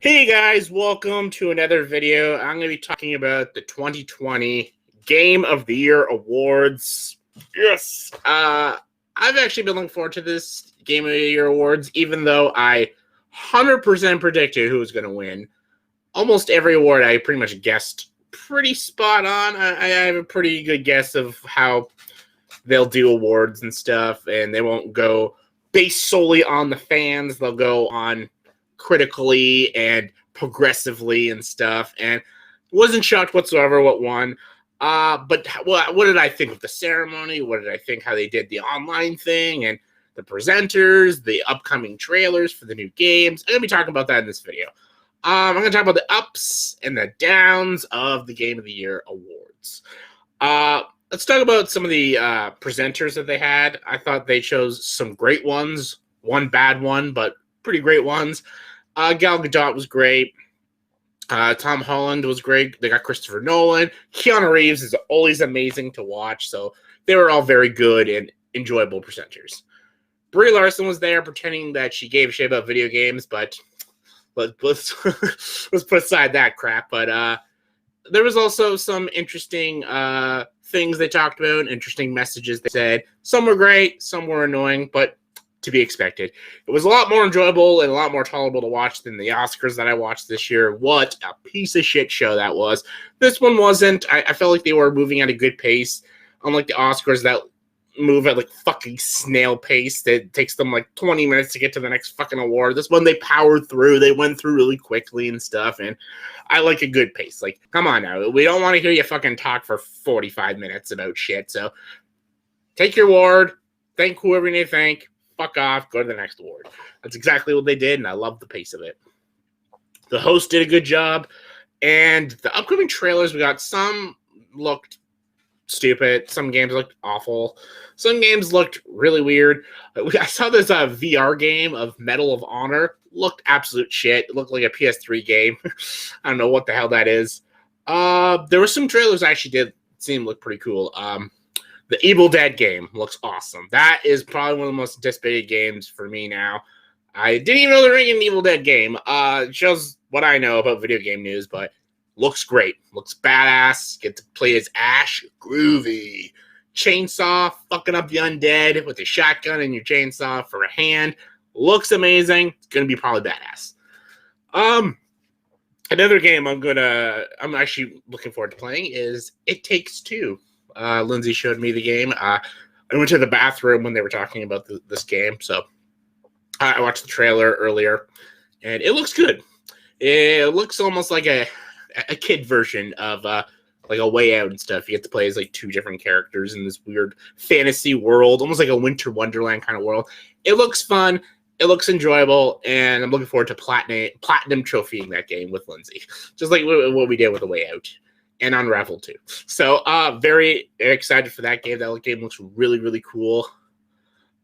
Hey guys, welcome to another video. I'm going to be talking about the 2020 Game of the Year Awards. Yes, I've actually been looking forward to this Game of the Year Awards, even though I 100% predicted who was going to win. Almost every award I pretty much guessed pretty spot on. I have a pretty good guess of how they'll do awards and stuff, and they won't go based solely on the fans. They'll go on critically and progressively and stuff, and wasn't shocked whatsoever what won. But what did I think of the ceremony? What did I think how they did the online thing and the presenters, the upcoming trailers for the new games? I'm going to be talking about that in this video. I'm going to talk about the ups and the downs of the Game of the Year Awards. Let's talk about some of the presenters that they had. I thought they chose some great ones. One bad one, but pretty great ones. Gal Gadot was great. Tom Holland was great. They got Christopher Nolan. Keanu Reeves is always amazing to watch. So they were all very good and enjoyable presenters. Brie Larson was there pretending that she gave a shit about video games, but let's put aside that crap. But there was also some interesting things they talked about, interesting messages they said. Some were great, some were annoying, but to be expected. It was a lot more enjoyable and a lot more tolerable to watch than the Oscars that I watched this year. What a piece of shit show that was. This one wasn't. I felt like they were moving at a good pace, unlike the Oscars that move at like fucking snail pace. It takes them like 20 minutes to get to the next fucking award. This one they powered through. They went through really quickly and stuff, and I like a good pace. Like, come on now. We don't want to hear you fucking talk for 45 minutes about shit. So take your award, thank whoever you need to thank, fuck off, go to the next award. That's exactly what they did, and I love the pace of it. The host did a good job, and the upcoming trailers we got, some looked stupid, some games looked awful, some games looked really weird. I saw this VR game of Medal of Honor. Looked absolute shit. It looked like a PS3 game. I don't know what the hell that is. There were some trailers I actually did seem look pretty cool. The Evil Dead game looks awesome. That is probably one of the most anticipated games for me now. I didn't even know they were making an Evil Dead game. It shows what I know about video game news, but looks great. Looks badass. Get to play as Ash. Groovy. Chainsaw, fucking up the undead with a shotgun and your chainsaw for a hand. Looks amazing. It's going to be probably badass. Another game I'm actually looking forward to playing is It Takes Two. Lindsay showed me the game. I went to the bathroom when they were talking about this game, so I watched the trailer earlier, and it looks good. It looks almost like a kid version of like A Way Out and stuff. You get to play as like two different characters in this weird fantasy world, almost like a Winter Wonderland kind of world. It looks fun. It looks enjoyable, and I'm looking forward to platinum trophying that game with Lindsay, just like what we did with A Way Out. And Unravel 2. So very excited for that game. That game looks really, really cool.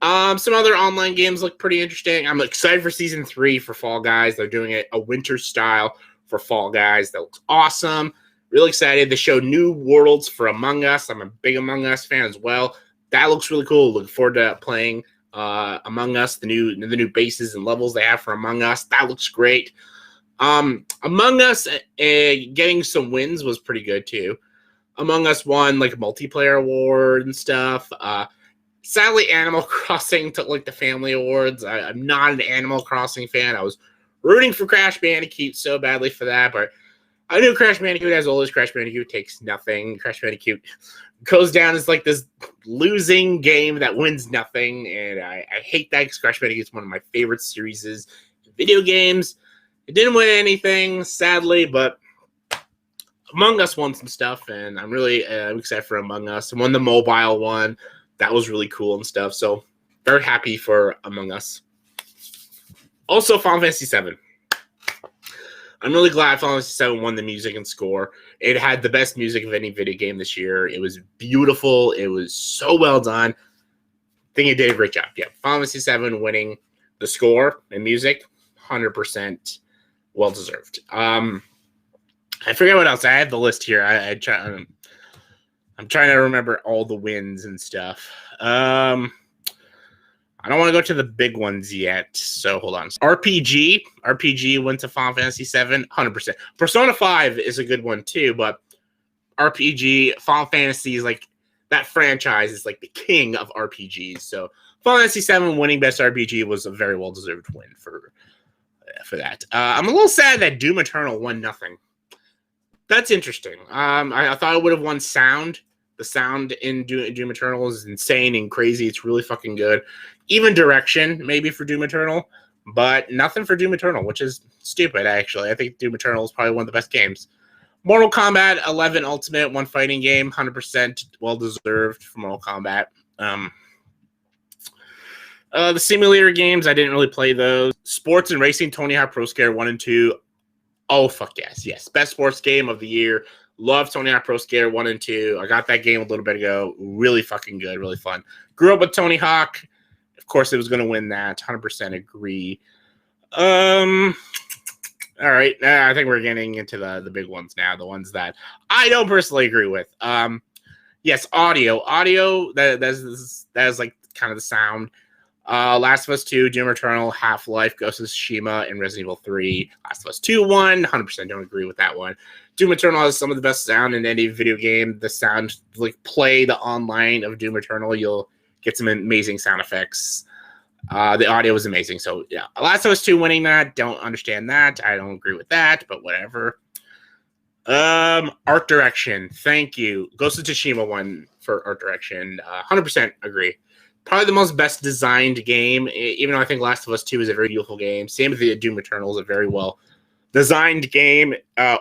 Some other online games look pretty interesting. I'm excited for Season 3 for Fall Guys. They're doing it a winter style for Fall Guys. That looks awesome. Really excited. They show new worlds for Among Us. I'm a big Among Us fan as well. That looks really cool. Looking forward to playing Among Us, the new bases and levels they have for Among Us. That looks great. Among Us getting some wins was pretty good too. Among Us won like a multiplayer award and stuff. Sadly, Animal Crossing took like the family awards. I'm not an Animal Crossing fan. I was rooting for Crash Bandicoot so badly for that, but I knew Crash Bandicoot as old as Crash Bandicoot takes nothing. Crash Bandicoot goes down as like this losing game that wins nothing, and I hate that because Crash Bandicoot is one of my favorite series in video games. It didn't win anything, sadly, but Among Us won some stuff, and I'm really excited for Among Us. I won the mobile one. That was really cool and stuff, so very happy for Among Us. Also, Final Fantasy VII. I'm really glad Final Fantasy VII won the music and score. It had the best music of any video game this year. It was beautiful. It was so well done. I think it did a great job. Yeah, Final Fantasy VII winning the score and music, 100%. Well deserved. I forget what else. I have the list here. I'm trying to remember all the wins and stuff. I'm I don't want to go to the big ones yet, so hold on. RPG went to Final Fantasy VII, 100%. Persona 5 is a good one too, but RPG, Final Fantasy is like, that franchise is like the king of RPGs. So Final Fantasy VII winning Best RPG was a very well-deserved win for that. I'm a little sad that Doom Eternal won nothing. That's interesting. I thought it would have won sound. The sound in Doom Eternal is insane and crazy. It's really fucking good. Even direction, maybe, for Doom Eternal, but nothing for Doom Eternal, which is stupid, actually. I think Doom Eternal is probably one of the best games. Mortal Kombat 11 Ultimate, one fighting game, 100% well-deserved for Mortal Kombat. The simulator games, I didn't really play those. Sports and Racing, Tony Hawk Pro Skater 1 and 2. Oh, fuck yes. Yes, best sports game of the year. Love Tony Hawk Pro Skater 1 and 2. I got that game a little bit ago. Really fucking good. Really fun. Grew up with Tony Hawk. Of course, it was going to win that. 100% agree. All right. I think we're getting into the big ones now. The ones that I don't personally agree with. Yes, audio. Audio, that is like kind of the sound. Last of Us 2, Doom Eternal, Half-Life, Ghost of Tsushima, and Resident Evil 3. Last of Us 2 won. 100% don't agree with that one. Doom Eternal has some of the best sound in any video game. The sound, like, play the online of Doom Eternal, you'll get some amazing sound effects. The audio was amazing. So, yeah. Last of Us 2 winning that. Don't understand that. I don't agree with that, but whatever. Art direction. Thank you. Ghost of Tsushima won for art direction. 100% agree. Probably the most best designed game, even though I think Last of Us 2 is a very beautiful game. Same with the Doom Eternal is a very well designed game,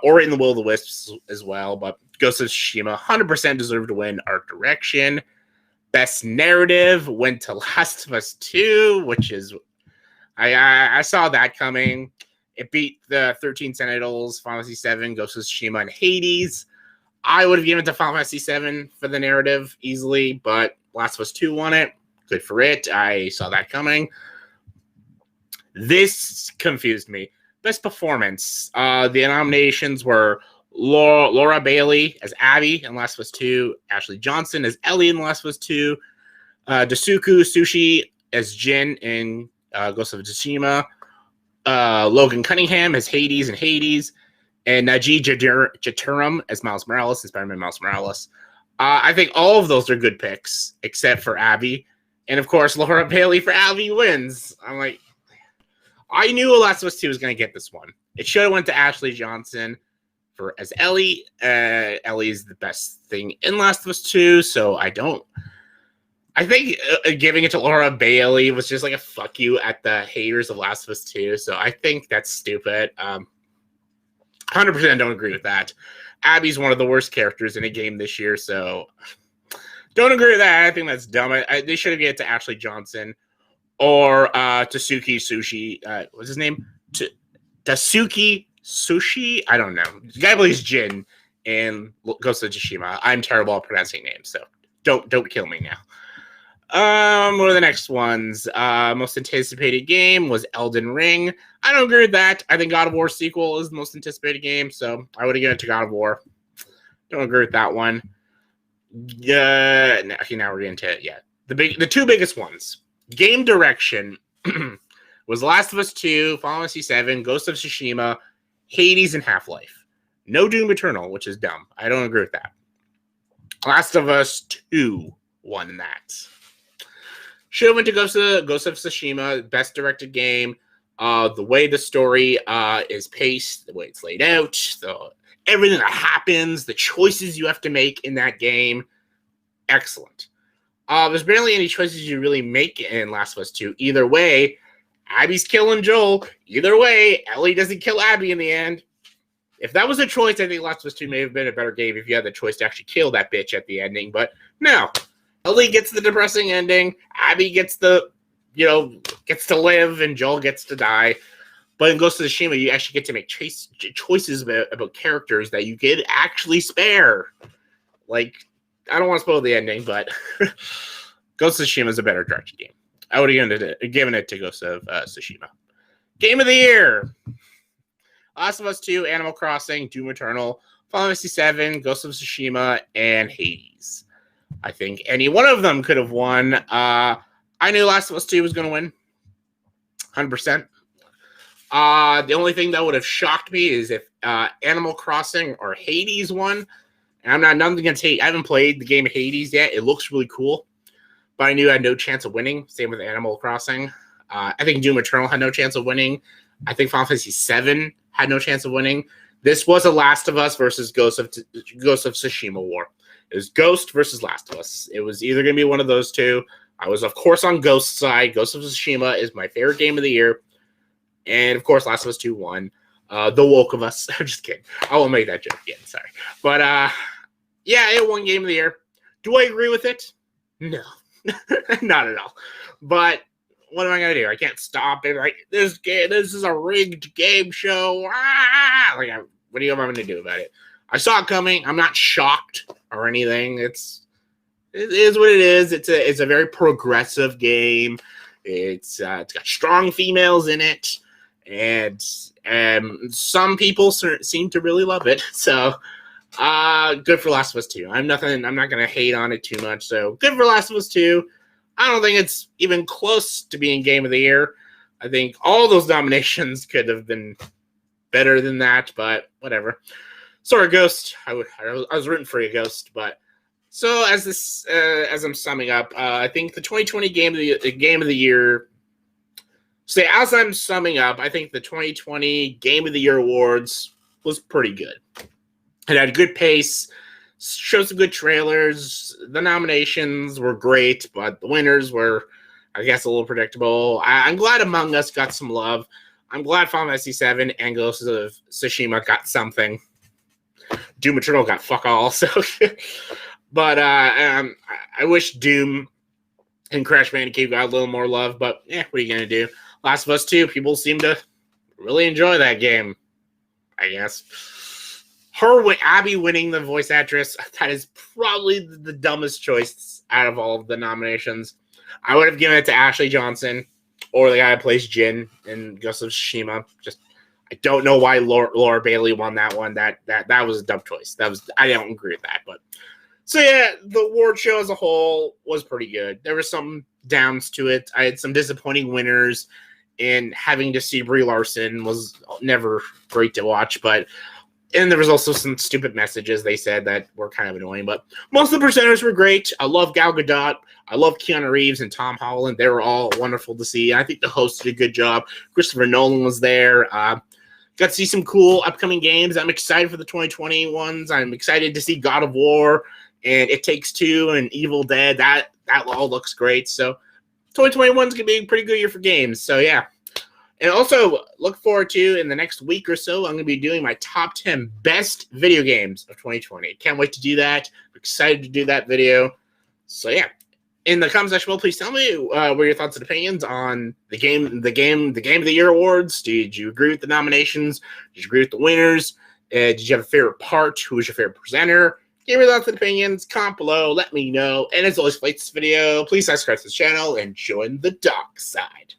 or in the Will of the Wisps as well. But Ghost of Tsushima, 100% deserved to win art direction. Best narrative went to Last of Us 2, which is, I saw that coming. It beat the 13 Sentinels, Final Fantasy VII, Ghost of Tsushima, and Hades. I would have given it to Final Fantasy VII for the narrative easily, but Last of Us 2 won it. Good for it. I saw that coming. This confused me. Best performance. The nominations were Laura Bailey as Abby in Last of Us 2, Ashley Johnson as Ellie in Last of Us 2, Dasuku Sushi as Jin in Ghost of Tsushima, Logan Cunningham as Hades in Hades, and Najee Jaturam as Miles Morales in Spider-Man Miles Morales. I think all of those are good picks, except for Abby. And, of course, Laura Bailey for Abby wins. I'm like, I knew Last of Us 2 was going to get this one. It should have went to Ashley Johnson as Ellie. Ellie's the best thing in Last of Us 2, so I think giving it to Laura Bailey was just like a fuck you at the haters of Last of Us 2, so I think that's stupid. 100% don't agree with that. Abby's one of the worst characters in a game this year, so don't agree with that. I think that's dumb. They should have given it to Ashley Johnson or Tasuki Sushi. What's his name? Tasuki Sushi? I don't know. The guy plays Jin in Ghost of Tsushima. I'm terrible at pronouncing names, so don't kill me now. What are the next ones? Most anticipated game was Elden Ring. I don't agree with that. I think God of War sequel is the most anticipated game, so I would have given it to God of War. Don't agree with that one. Yeah, okay, now we're into it. Yeah, the two biggest ones. Game direction was Last of Us 2, Final Fantasy VII, Ghost of Tsushima, Hades, and Half-Life. No Doom Eternal, which is dumb. I don't agree with that. Last of Us 2 won that. Should have went to Ghost of Tsushima, best directed game. The way the story is paced, the way it's laid out, everything that happens, the choices you have to make in that game, excellent. There's barely any choices you really make in Last of Us 2. Either way, Abby's killing Joel. Either way, Ellie doesn't kill Abby in the end. If that was a choice, I think Last of Us 2 may have been a better game if you had the choice to actually kill that bitch at the ending. But no, Ellie gets the depressing ending. Abby gets to live, and Joel gets to die. But in Ghost of Tsushima, you actually get to make choices about characters that you could actually spare. Like, I don't want to spoil the ending, but Ghost of Tsushima is a better directed game. I would have given it to Ghost of Tsushima. Game of the year. Last of Us 2, Animal Crossing, Doom Eternal, Final Fantasy VII, Ghost of Tsushima, and Hades. I think any one of them could have won. I knew Last of Us 2 was going to win, 100%. The only thing that would have shocked me is if Animal Crossing or Hades won. And I'm not nothing against Hades. I haven't played the game Hades yet. It looks really cool, but I knew I had no chance of winning. Same with Animal Crossing. I think Doom Eternal had no chance of winning. I think Final Fantasy VII had no chance of winning. This was a Last of Us versus Ghost of Tsushima war. It was Ghost versus Last of Us. It was either going to be one of those two. I was, of course, on Ghost's side. Ghost of Tsushima is my favorite game of the year. And, of course, Last of Us 2 won. The woke of us. I'm just kidding. I won't make that joke again. Sorry. But, yeah, it won Game of the Year. Do I agree with it? No. Not at all. But what am I going to do? I can't stop it. Like, this is a rigged game show. Ah! Like, what do you want me to do about it? I saw it coming. I'm not shocked or anything. It is what it is. It's a very progressive game. It's got strong females in it, and some people seem to really love it. So, good for Last of Us 2. I'm not gonna hate on it too much. So, good for Last of Us 2. I don't think it's even close to being Game of the Year. I think all those nominations could have been better than that, but whatever. Sorry, Ghost. I was rooting for you, Ghost. But so as I'm summing up, I think the 2020 Game of the Year. So as I'm summing up, I think the 2020 Game of the Year awards was pretty good. It had a good pace, showed some good trailers. The nominations were great, but the winners were, I guess, a little predictable. I'm glad Among Us got some love. I'm glad Final Fantasy VII and Ghost of Tsushima got something. Doom Eternal got fuck all. So, but I wish Doom and Crash Bandicoot got a little more love. But what are you gonna do? Last of Us 2, people seem to really enjoy that game, I guess. Abby winning the voice actress, that is probably the dumbest choice out of all of the nominations. I would have given it to Ashley Johnson or the guy who plays Jin in Ghost of Tsushima. Just, I don't know why Laura Bailey won that one. That was a dumb choice. I don't agree with that. But so yeah, the award show as a whole was pretty good. There were some downs to it. I had some disappointing winners, and having to see Brie Larson was never great to watch. And there was also some stupid messages they said that were kind of annoying. But most of the presenters were great. I love Gal Gadot. I love Keanu Reeves and Tom Holland. They were all wonderful to see. I think the host did a good job. Christopher Nolan was there. Got to see some cool upcoming games. I'm excited for the 2020 ones. I'm excited to see God of War and It Takes Two and Evil Dead. That all looks great. So 2021 is going to be a pretty good year for games. So yeah. And also, look forward to, in the next week or so, I'm going to be doing my top 10 best video games of 2020. Can't wait to do that. I'm excited to do that video. So, yeah. In the comment section below, please tell me what your thoughts and opinions on the game of the year awards. Did you agree with the nominations? Did you agree with the winners? Did you have a favorite part? Who was your favorite presenter? Give me your thoughts and opinions. Comment below. Let me know. And as always, if you like this video, please subscribe to this channel and join the dark side.